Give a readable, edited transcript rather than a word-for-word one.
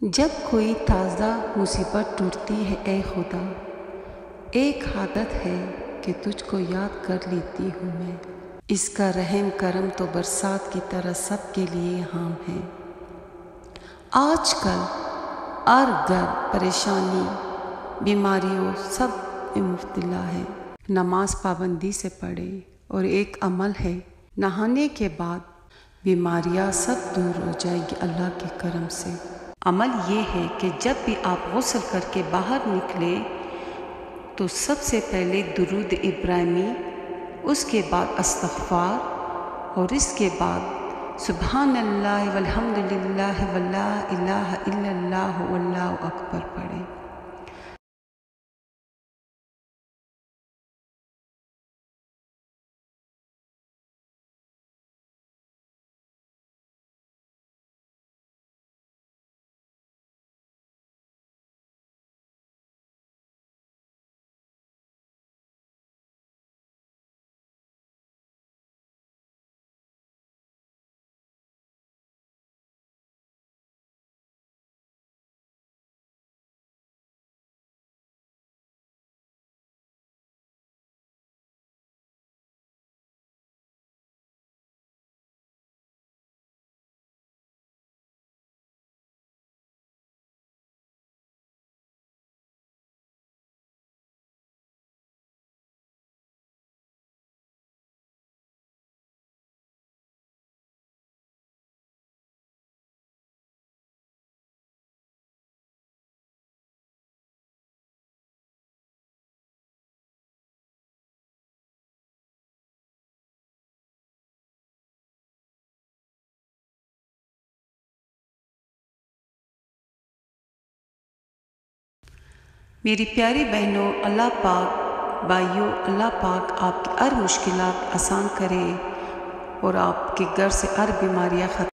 जब कोई ताज़ा मुसीबत टूटती है ए खुदा, एक आदत है कि तुझको याद कर लेती हूँ मैं। इसका रहम करम तो बरसात की तरह सब के लिए आम है। आजकल हर घर परेशानी, बीमारियों सब में मुब्तला है। नमाज पाबंदी से पढ़े और एक अमल है, नहाने के बाद बीमारियां सब दूर हो जाएगी अल्लाह के करम से। अमल ये है कि जब भी आप गुस्ल करके बाहर निकले तो सबसे पहले दुरूद इब्राहिमी, उसके बाद इस्तग़फ़ार और इसके बाद सुबहानल्लाह वल्हम्दुलिल्लाह वला इलाहा इल्लल्लाह वल्लाहु अकबर पढ़ें। मेरी प्यारी बहनों, अल्लाह पाक, भाइयों, अल्लाह पाक आपकी हर मुश्किलात आसान करे और आपके घर से हर बीमारियाँ ख़त्म